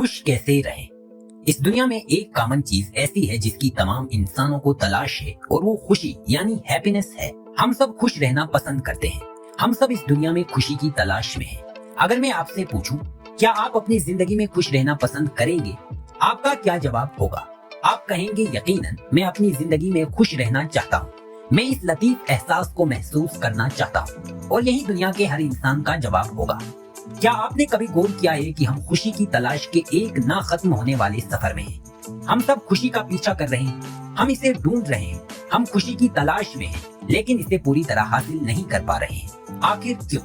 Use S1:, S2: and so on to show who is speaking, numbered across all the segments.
S1: खुश कैसे रहें। इस दुनिया में एक कॉमन चीज ऐसी है जिसकी तमाम इंसानों को तलाश है और वो खुशी यानी हैप्पीनेस है। हम सब खुश रहना पसंद करते हैं। हम सब इस दुनिया में खुशी की तलाश में हैं। अगर मैं आपसे पूछूं क्या आप अपनी जिंदगी में खुश रहना पसंद करेंगे, आपका क्या जवाब होगा? आप कहेंगे यकीनन मैं अपनी जिंदगी में खुश रहना चाहता हूँ, मैं इस लतीफ एहसास को महसूस करना चाहता हूँ। और यही दुनिया के हर इंसान का जवाब होगा। क्या आपने कभी गौर किया है कि हम खुशी की तलाश के एक ना खत्म होने वाले सफर में हैं? हम सब खुशी का पीछा कर रहे हैं, हम इसे ढूंढ रहे हैं, हम खुशी की तलाश में हैं, लेकिन इसे पूरी तरह हासिल नहीं कर पा रहे हैं। आखिर क्यों?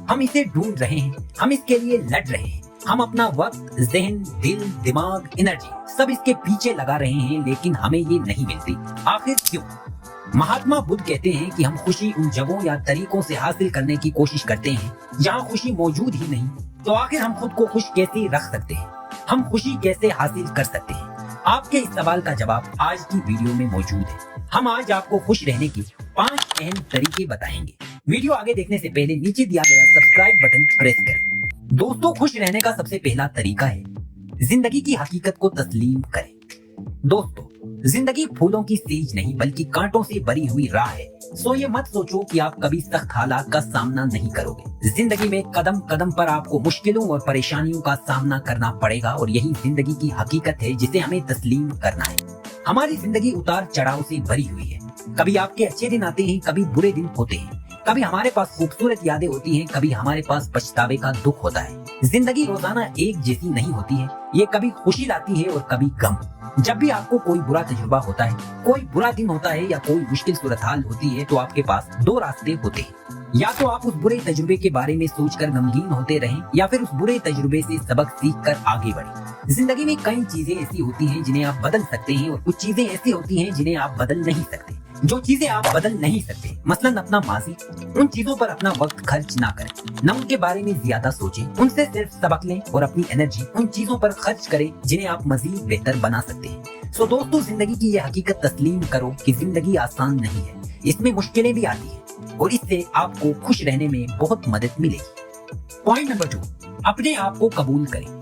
S1: हम इसे ढूंढ रहे हैं, हम इसके लिए लड़ रहे हैं, हम अपना वक्त, जहन, दिल, दिमाग, एनर्जी सब इसके पीछे लगा रहे हैं, लेकिन हमें ये नहीं मिलती। आखिर क्यों? महात्मा बुद्ध कहते हैं कि हम खुशी उन जगहों या तरीकों से हासिल करने की कोशिश करते हैं जहाँ खुशी मौजूद ही नहीं। तो आखिर हम खुद को खुश कैसे रख सकते हैं? हम खुशी कैसे हासिल कर सकते हैं? आपके इस सवाल का जवाब आज की वीडियो में मौजूद है। हम आज आपको खुश रहने के 5 अहम तरीके बताएंगे। वीडियो आगे देखने से पहले नीचे दिया गया सब्सक्राइब बटन प्रेस करें। दोस्तों, खुश रहने का सबसे पहला तरीका है जिंदगी की हकीकत को तस्लीम करें। दोस्तों, जिंदगी फूलों की सेज नहीं बल्कि कांटों से भरी हुई राह है। सो ये मत सोचो कि आप कभी सख्त हालात का सामना नहीं करोगे। जिंदगी में कदम कदम पर आपको मुश्किलों और परेशानियों का सामना करना पड़ेगा और यही जिंदगी की हकीकत है जिसे हमें तस्लीम करना है। हमारी जिंदगी उतार चढ़ाव से भरी हुई है। कभी आपके अच्छे दिन आते हैं, कभी बुरे दिन होते हैं, कभी हमारे पास खूबसूरत यादें होती हैं, कभी हमारे पास पछतावे का दुख होता है। जिंदगी रोजाना एक जैसी नहीं होती है। ये कभी खुशी लाती है और कभी गम। जब भी आपको कोई बुरा तजुर्बा होता है, कोई बुरा दिन होता है या कोई मुश्किल सूरत हाल होती है, तो आपके पास 2 रास्ते होते हैं। या तो आप उस बुरे तजुर्बे के बारे में सोचकर गमगीन होते रहें या फिर उस बुरे तजुर्बे से सबक सीखकर आगे बढ़ें। जिंदगी में कई चीजें ऐसी होती हैं जिन्हें आप बदल सकते हैं और कुछ चीजें ऐसी होती हैं जिन्हें आप बदल नहीं सकते। जो चीजें आप बदल नहीं सकते, मसलन अपना माजी, उन चीजों पर अपना वक्त खर्च ना करें, न उनके बारे में ज्यादा सोचें, उनसे सिर्फ सबक लें और अपनी एनर्जी उन चीजों पर खर्च करें जिन्हें आप मजीद बेहतर बना सकते हैं। सो दोस्तों, जिंदगी की ये हकीकत तस्लीम करो कि जिंदगी आसान नहीं है, इसमें मुश्किलें भी आती हैं और इससे आपको खुश रहने में बहुत मदद मिलेगी। पॉइंट नंबर 2, अपने आप को कबूल करें।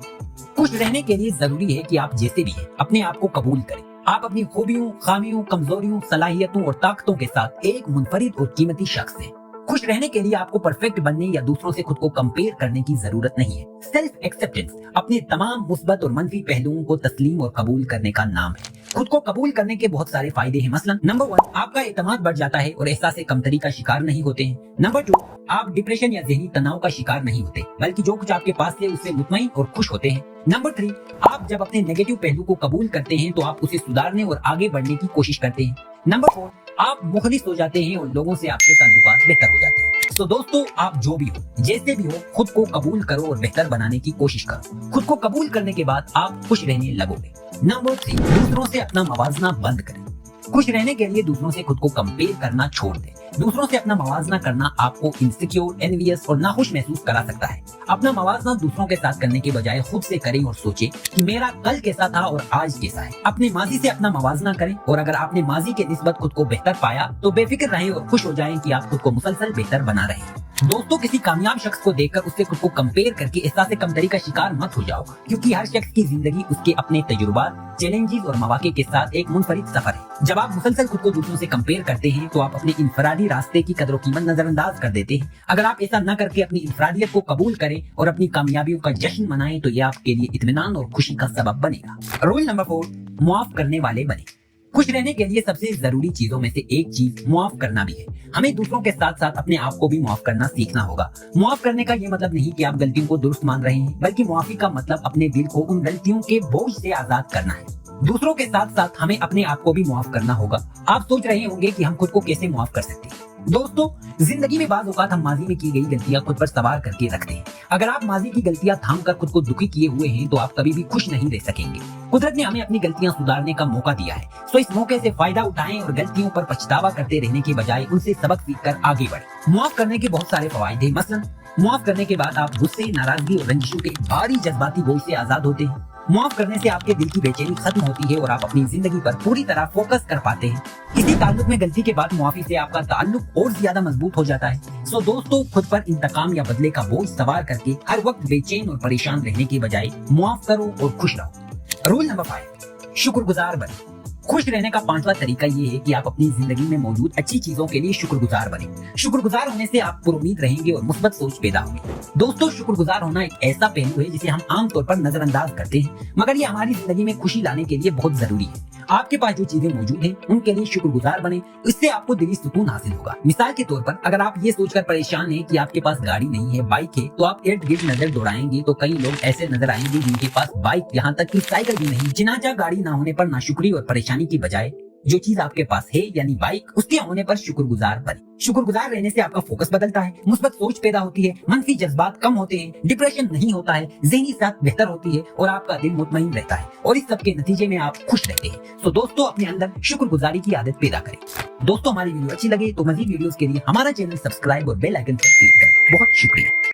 S1: खुश रहने के लिए जरूरी है कि आप जैसे भी हैं अपने आप को कबूल करें। आप अपनी खूबियों, खामियों, कमजोरियों, सलाहियतों और ताकतों के साथ एक मुनफरिद और कीमती शख्स हैं। खुश रहने के लिए आपको परफेक्ट बनने या दूसरों से खुद को कंपेयर करने की जरूरत नहीं है। सेल्फ एक्सेप्टेंस अपने तमाम मुस्बत और मनफी पहलुओं को तस्लीम और कबूल करने का नाम है। खुद को कबूल करने के बहुत सारे फायदे हैं। मसलन नंबर 1, आपका एतमाद बढ़ जाता है और एहसास कमतरी का शिकार नहीं होते हैं। नंबर 2, आप डिप्रेशन या ज़हनी तनाव का शिकार नहीं होते, बल्कि जो कुछ आपके पास है उससे मुतमईन और खुश होते हैं। नंबर 3, आप जब अपने नेगेटिव पहलू को कबूल करते हैं तो आप उसे सुधारने और आगे बढ़ने की कोशिश करते हैं। नंबर 4, आप मुखलिस हो जाते हैं और लोगों से आपके ताल्लुकात बेहतर हो जाते हैं। तो दोस्तों, आप जो भी हो, जैसे भी हो, खुद को कबूल करो और बेहतर बनाने की कोशिश करो। खुद को कबूल करने के बाद आप खुश रहने लगोगे। नंबर 3, दूसरों से अपना मवाजना बंद करें। खुश रहने के लिए दूसरों से खुद को कंपेयर करना छोड़ दें। दूसरों से अपना मवाजना करना आपको इनसिक्योर, एनवियस और नाखुश महसूस करा सकता है। अपना मवाजना दूसरों के साथ करने के बजाय खुद से करें और सोचें कि मेरा कल कैसा था और आज कैसा है। अपने माजी से अपना मवाजना करें और अगर आपने माजी के निस्बत खुद को बेहतर पाया तो बेफिक्र रहें और खुश हो जाएं कि आप खुद को मुसलसल बेहतर बना रहे हैं। दोस्तों, किसी कामयाब शख्स को देखकर उससे खुद को कंपेयर करके एहसास कमतरी का शिकार मत हो जाओ, क्योंकि हर शख्स की जिंदगी उसके अपने तजुर्बात, चैलेंजेस और मौके के साथ एक मुनफरिद सफर है। जब आप मुसलसल खुद को दूसरों से कंपेयर करते हैं तो आप अपने इंफरादी रास्ते की कदर कीमत नजरअंदाज कर देते हैं। अगर आप ऐसा न करके अपनी इंफरादियत को कबूल करें और अपनी कामयाबियों का जश्न मनाएं तो ये आपके लिए इत्मीनान और खुशी का सबब बनेगा। रूल नंबर 4, मुआफ करने वाले बने। खुश रहने के लिए सबसे जरूरी चीजों में से एक चीज मुआफ करना भी है। हमें दूसरों के साथ साथ अपने आप को भी मुआफ करना सीखना होगा। मुआफ करने का ये मतलब नहीं कि आप गलतियों को दुरुस्त मान रहे हैं, बल्कि मुआफी का मतलब अपने दिल को उन गलतियों के बोझ से आजाद करना है। दूसरों के साथ साथ हमें अपने आप को भी मुआफ करना होगा। आप सोच रहे होंगे कि हम खुद को कैसे मुआफ कर सकते हैं। दोस्तों, जिंदगी में बाज़ औक़ात हम माजी में की गई गलतियां खुद पर सवार करके रखते हैं। अगर आप माजी की गलतियां थाम कर खुद को दुखी किए हुए हैं तो आप कभी भी खुश नहीं रह सकेंगे। कुदरत ने हमें अपनी गलतियां सुधारने का मौका दिया है, सो इस मौके से फायदा उठाएं और गलतियों पर पछतावा करते रहने के बजाय उनसे सबक सीखकर आगे बढ़ें। मुआफ करने के बहुत सारे फवायद हैं। मसलन मुआफ करने के बाद आप गुस्से, नाराजगी और रंजिशों के भारी जज्बाती बोझ से आजाद होते हैं। मुआफ करने से आपके दिल की बेचैनी खत्म होती है और आप अपनी जिंदगी पर पूरी तरह फोकस कर पाते हैं। इसी ताल्लुक में गलती के बाद मुआफी से आपका ताल्लुक और ज्यादा मजबूत हो जाता है। सो दोस्तों, खुद पर इंतकाम या बदले का बोझ सवार करके हर वक्त बेचैन और परेशान रहने के बजाय मुआफ करो और खुश रहो। रूल नंबर 5, शुक्रगुजार बने। खुश रहने का 5वां तरीका ये है कि आप अपनी जिंदगी में मौजूद अच्छी चीजों के लिए शुक्रगुजार बने। शुक्रगुजार होने से आप पुरुमीद रहेंगे और मुस्बत सोच पैदा होगी। दोस्तों, शुक्रगुजार होना एक ऐसा पहलू है जिसे हम आमतौर पर नजरअंदाज करते हैं, मगर ये हमारी जिंदगी में खुशी लाने के लिए बहुत जरूरी है। आपके पास जो चीजें मौजूद हैं उनके लिए शुक्रगुजार बने, इससे आपको दिली सुकून हासिल होगा। मिसाल के तौर पर अगर आप ये सोचकर परेशान हैं कि आपके पास गाड़ी नहीं है, बाइक है, तो आप इर्द गिर्द नजर दौड़ाएंगे तो कई लोग ऐसे नजर आएंगे जिनके पास बाइक, यहाँ तक कि साइकिल भी नहीं। जिनाचा गाड़ी ना होने पर नाशुक्री और परेशानी की बजाय जो चीज आपके पास है यानी बाइक, उसके होने पर शुक्रगुजार बने। शुक्रगुजार रहने से आपका फोकस बदलता है, मुस्बत सोच पैदा होती है, मनफी जज्बात कम होते हैं, डिप्रेशन नहीं होता है, ज़हनी सेहत बेहतर होती है और आपका दिल मुतमईन रहता है और इस सब के नतीजे में आप खुश रहते हैं। तो दोस्तों, अपने अंदर शुक्रगुजारी की आदत पैदा करें। दोस्तों, हमारी वीडियो अच्छी लगे तो मजीद वीडियोस के लिए हमारा चैनल सब्सक्राइब और बेल आइकन पर क्लिक करें। बहुत शुक्रिया।